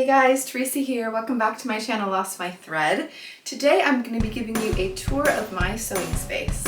Hey guys, Teresa here. Welcome back to my channel, Lost My Thread. Today I'm going to be giving you a tour of my sewing space.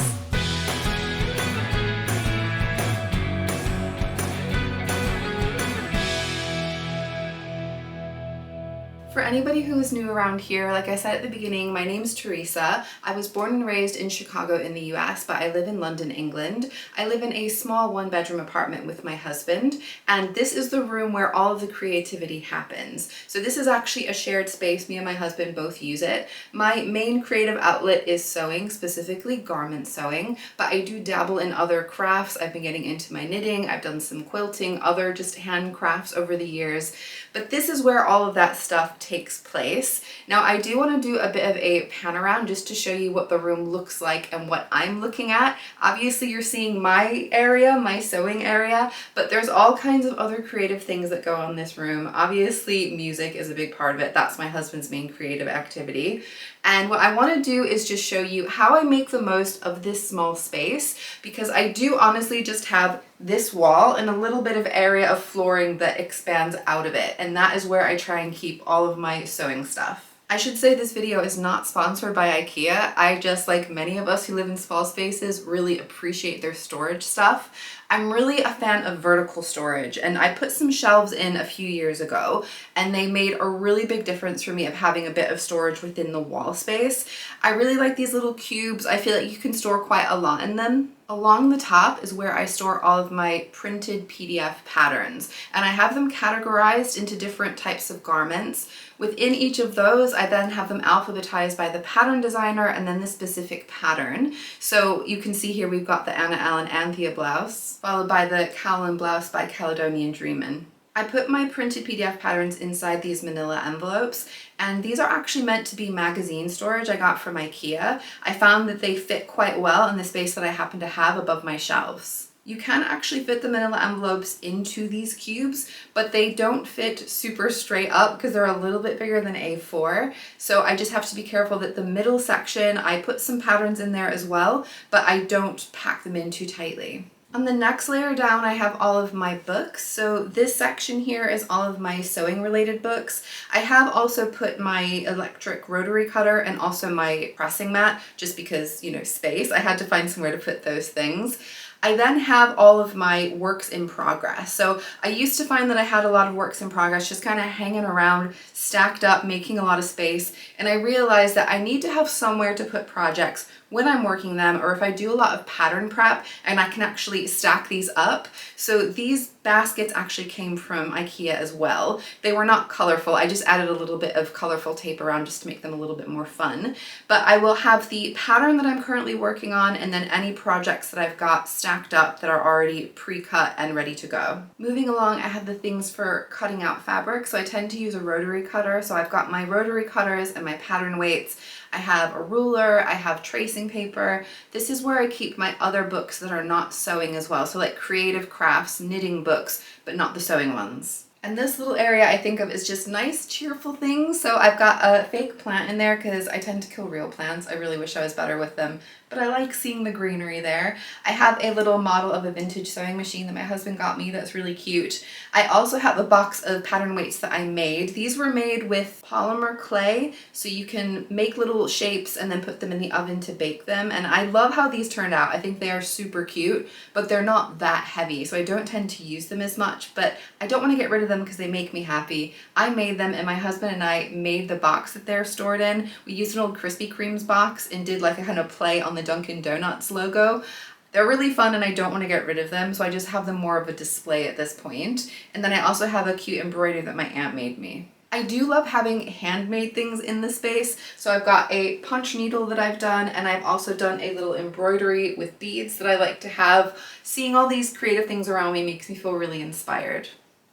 For anybody who is new around here, like I said at the beginning, my name's Teresa. I was born and raised in Chicago in the US, but I live in London, England. I live in a small one-bedroom apartment with my husband, and this is the room where all of the creativity happens. So this is actually a shared space. Me and my husband both use it. My main creative outlet is sewing, specifically garment sewing, but I do dabble in other crafts. I've been getting into my knitting. I've done some quilting, other just handcrafts over the years, but this is where all of that stuff takes place. Now I do want to do a bit of a pan around just to show you what the room looks like and what I'm looking at. Obviously you're seeing my area, my sewing area, but there's all kinds of other creative things that go on in this room. Obviously music is a big part of it. That's my husband's main creative activity. And what I want to do is just show you how I make the most of this small space, because I do honestly just have this wall and a little bit of area of flooring that expands out of it. And that is where I try and keep all of my sewing stuff. I should say this video is not sponsored by IKEA. I, just like many of us who live in small spaces, really appreciate their storage stuff. I'm really a fan of vertical storage, and I put some shelves in a few years ago and they made a really big difference for me of having a bit of storage within the wall space. I really like these little cubes. I feel like you can store quite a lot in them. Along the top is where I store all of my printed PDF patterns, and I have them categorized into different types of garments. Within each of those, I then have them alphabetized by the pattern designer and then the specific pattern. So you can see here we've got the Anna Allen Anthea blouse, followed by the Cowlin blouse by Caledonian Dreamin'. I put my printed PDF patterns inside these manila envelopes, and these are actually meant to be magazine storage I got from IKEA. I found that they fit quite well in the space that I happen to have above my shelves. You can actually fit the manila envelopes into these cubes, but they don't fit super straight up because they're a little bit bigger than A4. So I just have to be careful that the middle section, I put some patterns in there as well, but I don't pack them in too tightly. On the next layer down, I have all of my books. So this section here is all of my sewing related books. I have also put my electric rotary cutter and also my pressing mat, just because, you know, space. I had to find somewhere to put those things. I then have all of my works in progress. So I used to find that I had a lot of works in progress just kind of hanging around, stacked up, making a lot of space. And I realized that I need to have somewhere to put projects when I'm working them, or if I do a lot of pattern prep, and I can actually stack these up. So these baskets actually came from IKEA as well. They were not colorful. I just added a little bit of colorful tape around just to make them a little bit more fun. But I will have the pattern that I'm currently working on, and then any projects that I've got stacked up that are already pre-cut and ready to go. Moving along, I have the things for cutting out fabric. So I tend to use a rotary cutter. So I've got my rotary cutters and my pattern weights. I have a ruler, I have tracing paper. This is where I keep my other books that are not sewing as well. So like creative crafts, knitting books, but not the sewing ones. And this little area I think of is just nice, cheerful things. So I've got a fake plant in there because I tend to kill real plants. I really wish I was better with them, but I like seeing the greenery there. I have a little model of a vintage sewing machine that my husband got me that's really cute. I also have a box of pattern weights that I made. These were made with polymer clay, so you can make little shapes and then put them in the oven to bake them. And I love how these turned out. I think they are super cute, but they're not that heavy, so I don't tend to use them as much, but I don't want to get rid of them because they make me happy. I made them, and my husband and I made the box that they're stored in. We used an old Krispy Kreme's box and did like a kind of play on the Dunkin' Donuts logo. They're really fun and I don't want to get rid of them, so I just have them more of a display at this point. And then I also have a cute embroidery that my aunt made me. I do love having handmade things in the space, so I've got a punch needle that I've done, and I've also done a little embroidery with beads that I like to have. Seeing all these creative things around me makes me feel really inspired.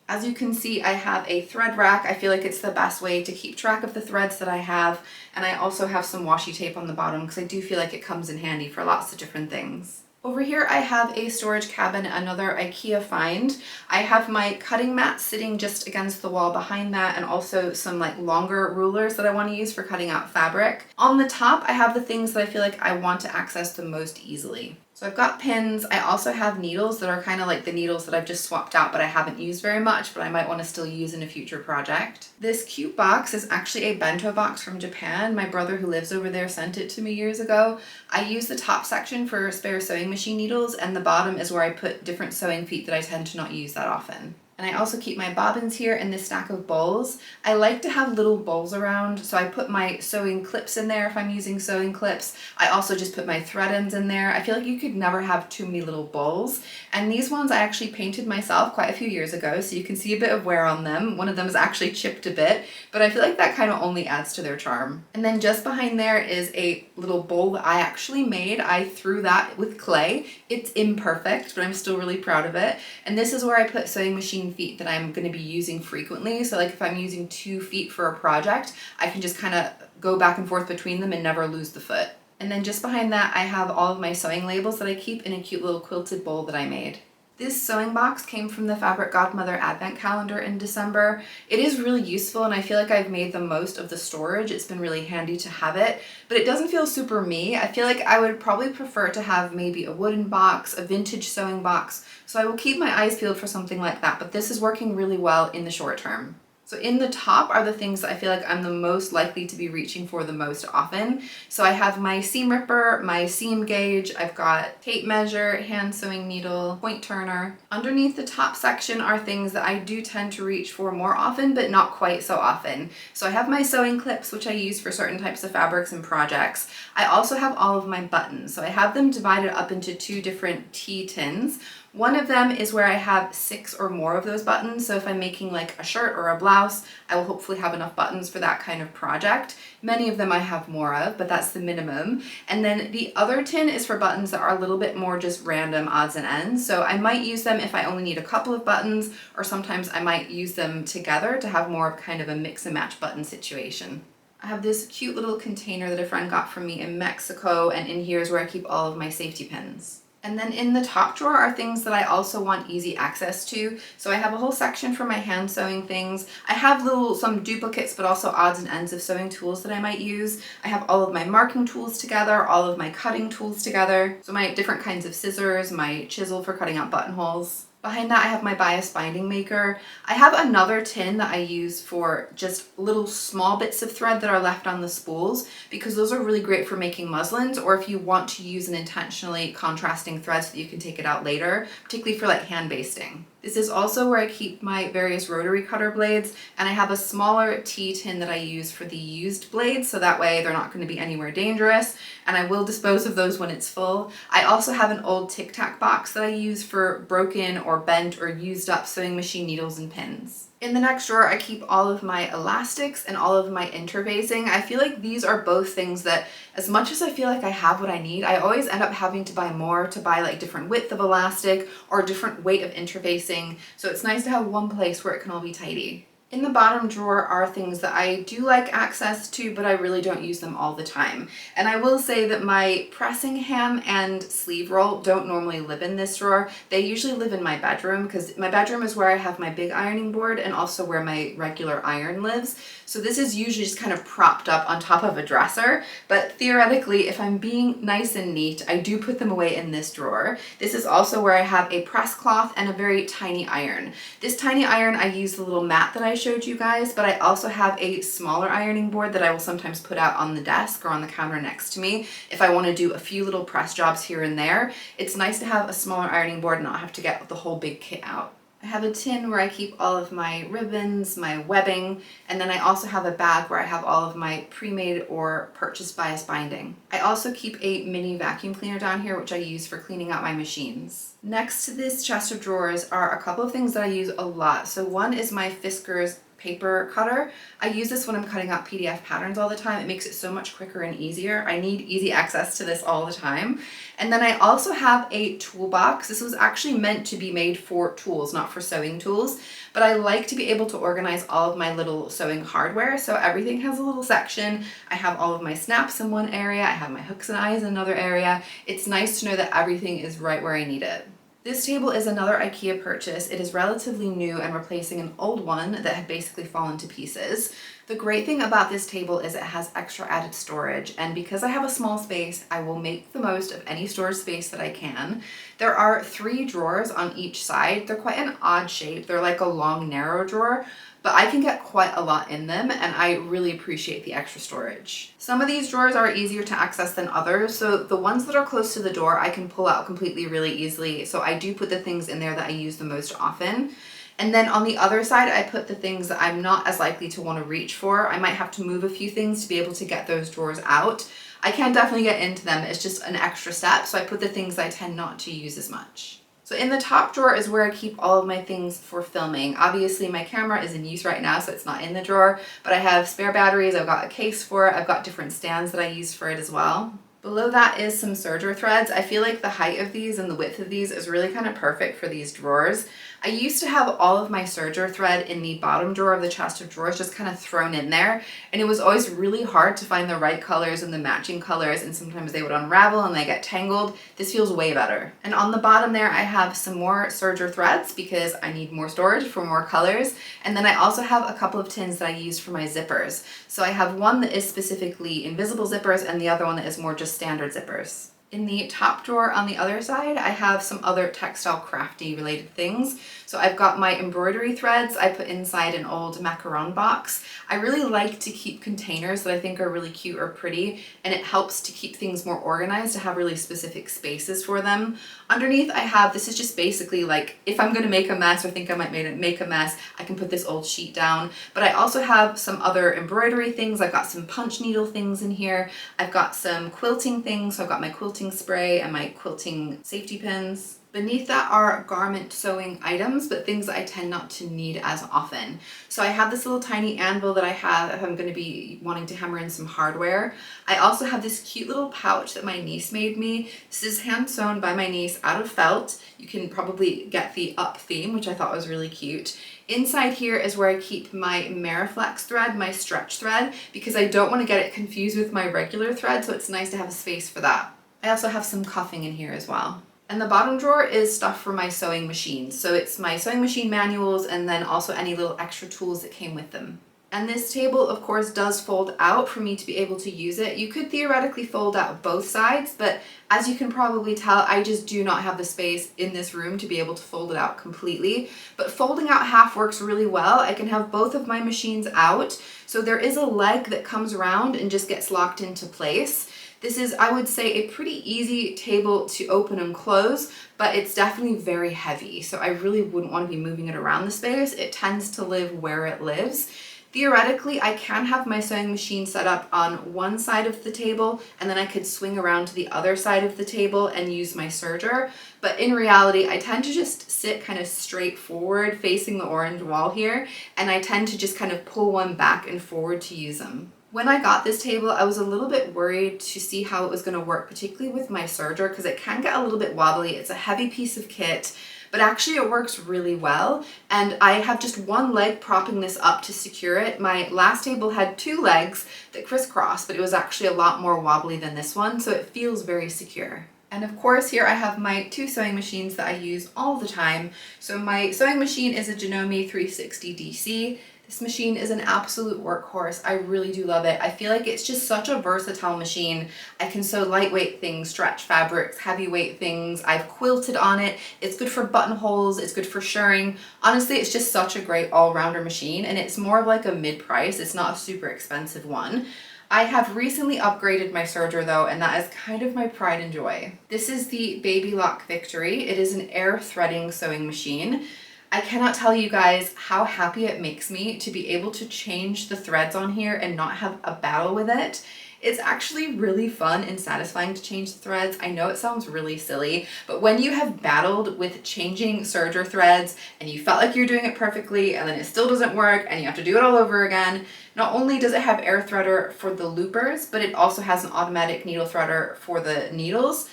As you can see, I have a thread rack. I feel like it's the best way to keep track of the threads that I have, and I also have some washi tape on the bottom because I do feel like it comes in handy for lots of different things. Over here I have a storage cabinet, another IKEA find. I have my cutting mat sitting just against the wall behind that, and also some like longer rulers that I want to use for cutting out fabric. On the top I have the things that I feel like I want to access the most easily. So I've got pins. I also have needles that are kind of like the needles that I've just swapped out but I haven't used very much, but I might want to still use in a future project. This cute box is actually a bento box from Japan. My brother who lives over there sent it to me years ago. I use the top section for spare sewing machine needles, and the bottom is where I put different sewing feet that I tend to not use that often. And I also keep my bobbins here in this stack of bowls. I like to have little bowls around, so I put my sewing clips in there if I'm using sewing clips. I also just put my thread ends in there. I feel like you could never have too many little bowls. And these ones I actually painted myself quite a few years ago, so you can see a bit of wear on them. One of them is actually chipped a bit, but I feel like that kind of only adds to their charm. And then just behind there is a little bowl that I actually made. I threw that with clay. It's imperfect, but I'm still really proud of it. And this is where I put sewing machine feet that I'm going to be using frequently. So like if I'm using 2 feet for a project, I can just kind of go back and forth between them and never lose the foot. And then just behind that, I have all of my sewing labels that I keep in a cute little quilted bowl that I made. This sewing box came from the Fabric Godmother Advent Calendar in December. It is really useful and I feel like I've made the most of the storage. It's been really handy to have it, but it doesn't feel super me. I feel like I would probably prefer to have maybe a wooden box, a vintage sewing box, so I will keep my eyes peeled for something like that, but this is working really well in the short term. So in the top are the things that I feel like I'm the most likely to be reaching for the most often. So I have my seam ripper, my seam gauge, I've got tape measure, hand sewing needle, point turner. Underneath the top section are things that I do tend to reach for more often, but not quite so often. So I have my sewing clips, which I use for certain types of fabrics and projects. I also have all of my buttons. So I have them divided up into 2 different T tins. One of them is where I have 6 or more of those buttons, so if I'm making like a shirt or a blouse, I will hopefully have enough buttons for that kind of project. Many of them I have more of, but that's the minimum. And then the other tin is for buttons that are a little bit more just random odds and ends, so I might use them if I only need a couple of buttons, or sometimes I might use them together to have more of kind of a mix and match button situation. I have this cute little container that a friend got from me in Mexico, and in here is where I keep all of my safety pins. And then in the top drawer are things that I also want easy access to. So I have a whole section for my hand sewing things. I have some duplicates, but also odds and ends of sewing tools that I might use. I have all of my marking tools together, all of my cutting tools together. So my different kinds of scissors, my chisel for cutting out buttonholes. Behind that I have my bias binding maker. I have another tin that I use for just little small bits of thread that are left on the spools, because those are really great for making muslins, or if you want to use an intentionally contrasting thread so that you can take it out later, particularly for like hand basting. This is also where I keep my various rotary cutter blades, and I have a smaller T tin that I use for the used blades, so that way they're not going to be anywhere dangerous, and I will dispose of those when it's full. I also have an old Tic Tac box that I use for broken or bent or used up sewing machine needles and pins. In the next drawer, I keep all of my elastics and all of my interfacing. I feel like these are both things that, as much as I feel like I have what I need, I always end up having to buy more, to buy like different width of elastic or different weight of interfacing. So it's nice to have one place where it can all be tidy. In the bottom drawer are things that I do like access to, but I really don't use them all the time. And I will say that my pressing ham and sleeve roll don't normally live in this drawer. They usually live in my bedroom, because my bedroom is where I have my big ironing board and also where my regular iron lives. So this is usually just kind of propped up on top of a dresser, but theoretically, if I'm being nice and neat, I do put them away in this drawer. This is also where I have a press cloth and a very tiny iron. This tiny iron, I use the little mat that I showed you guys, but I also have a smaller ironing board that I will sometimes put out on the desk or on the counter next to me if I want to do a few little press jobs here and there. It's nice to have a smaller ironing board and not have to get the whole big kit out. I have a tin where I keep all of my ribbons, my webbing, and then I also have a bag where I have all of my pre-made or purchased bias binding. I also keep a mini vacuum cleaner down here, which I use for cleaning out my machines. Next to this chest of drawers are a couple of things that I use a lot. So one is my Fisker's paper cutter. I use this when I'm cutting out PDF patterns all the time. It makes it so much quicker and easier. I need easy access to this all the time. And then I also have a toolbox. This was actually meant to be made for tools, not for sewing tools, but I like to be able to organize all of my little sewing hardware. So everything has a little section. I have all of my snaps in one area. I have my hooks and eyes in another area. It's nice to know that everything is right where I need it. This table is another IKEA purchase. It is relatively new and replacing an old one that had basically fallen to pieces. The great thing about this table is it has extra added storage, and because I have a small space, I will make the most of any storage space that I can. There are 3 drawers on each side. They're quite an odd shape. They're like a long, narrow drawer, but I can get quite a lot in them, and I really appreciate the extra storage. Some of these drawers are easier to access than others, so the ones that are close to the door I can pull out completely really easily, so I do put the things in there that I use the most often. And then on the other side, I put the things that I'm not as likely to want to reach for. I might have to move a few things to be able to get those drawers out. I can definitely get into them, it's just an extra step, so I put the things I tend not to use as much. So in the top drawer is where I keep all of my things for filming. Obviously my camera is in use right now, so it's not in the drawer, but I have spare batteries, I've got a case for it, I've got different stands that I use for it as well. Below that is some serger threads. I feel like the height of these and the width of these is really kind of perfect for these drawers. I used to have all of my serger thread in the bottom drawer of the chest of drawers just kind of thrown in there, and it was always really hard to find the right colors and the matching colors, and sometimes they would unravel and they get tangled. This feels way better. And on the bottom there I have some more serger threads because I need more storage for more colors, and then I also have a couple of tins that I use for my zippers. So I have one that is specifically invisible zippers and the other one that is more just standard zippers. In the top drawer on the other side, I have some other textile crafty related things. So I've got my embroidery threads I put inside an old macaron box. I really like to keep containers that I think are really cute or pretty, and it helps to keep things more organized, to have really specific spaces for them. Underneath I have, this is just basically like, if I'm gonna make a mess or think I might make a mess, I can put this old sheet down. But I also have some other embroidery things. I've got some punch needle things in here. I've got some quilting things. So I've got my quilting spray and my quilting safety pins. Beneath that are garment sewing items, but things that I tend not to need as often. So I have this little tiny anvil that I have if I'm going to be wanting to hammer in some hardware. I also have this cute little pouch that my niece made me. This is hand sewn by my niece out of felt. You can probably get the up theme, which I thought was really cute. Inside here is where I keep my Mariflex thread, my stretch thread, because I don't want to get it confused with my regular thread, so it's nice to have a space for that. I also have some cuffing in here as well. And the bottom drawer is stuff for my sewing machines. So it's my sewing machine manuals and then also any little extra tools that came with them. And this table, of course, does fold out for me to be able to use it. You could theoretically fold out both sides, but as you can probably tell, I just do not have the space in this room to be able to fold it out completely. But folding out half works really well. I can have both of my machines out. So there is a leg that comes around and just gets locked into place. This is, I would say, a pretty easy table to open and close, but it's definitely very heavy. So I really wouldn't want to be moving it around the space. It tends to live where it lives. Theoretically, I can have my sewing machine set up on one side of the table, and then I could swing around to the other side of the table and use my serger. But in reality, I tend to just sit kind of straight forward facing the orange wall here, and I tend to just kind of pull one back and forward to use them. When I got this table, I was a little bit worried to see how it was going to work, particularly with my serger, because it can get a little bit wobbly. It's a heavy piece of kit, but actually it works really well. And I have just one leg propping this up to secure it. My last table had 2 legs that crisscross, but it was actually a lot more wobbly than this one, so it feels very secure. And of course, here I have my 2 sewing machines that I use all the time. So my sewing machine is a Janome 360 DC. This machine is an absolute workhorse. I really do love it. I feel like it's just such a versatile machine. I can sew lightweight things, stretch fabrics, heavyweight things. I've quilted on it. It's good for buttonholes. It's good for shirring. Honestly, it's just such a great all-rounder machine, and it's more of like a mid-price. It's not a super expensive one. I have recently upgraded my serger though, and that is kind of my pride and joy. This is the Baby Lock Victory. It is an air threading sewing machine. I cannot tell you guys how happy it makes me to be able to change the threads on here and not have a battle with it. It's actually really fun and satisfying to change the threads. I know it sounds really silly, but when you have battled with changing serger threads and you felt like you're doing it perfectly and then it still doesn't work and you have to do it all over again, not only does it have air threader for the loopers, but it also has an automatic needle threader for the needles.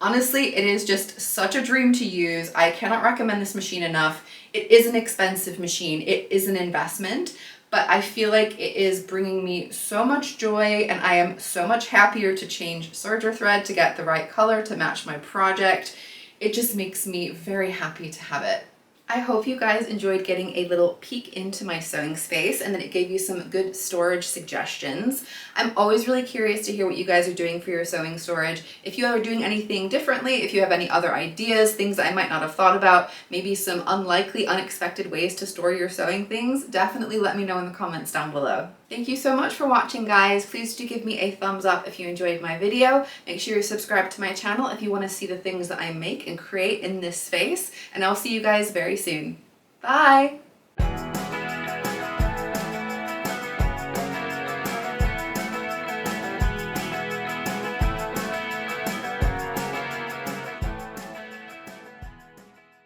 Honestly, it is just such a dream to use. I cannot recommend this machine enough. It is an expensive machine. It is an investment, but I feel like it is bringing me so much joy, and I am so much happier to change serger thread to get the right color to match my project. It just makes me very happy to have it. I hope you guys enjoyed getting a little peek into my sewing space and that it gave you some good storage suggestions. I'm always really curious to hear what you guys are doing for your sewing storage. If you are doing anything differently, if you have any other ideas, things that I might not have thought about, maybe some unlikely, unexpected ways to store your sewing things, definitely let me know in the comments down below. Thank you so much for watching, guys. Please do give me a thumbs up if you enjoyed my video. Make sure you're subscribed to my channel if you want to see the things that I make and create in this space, and I'll see you guys very soon. Bye!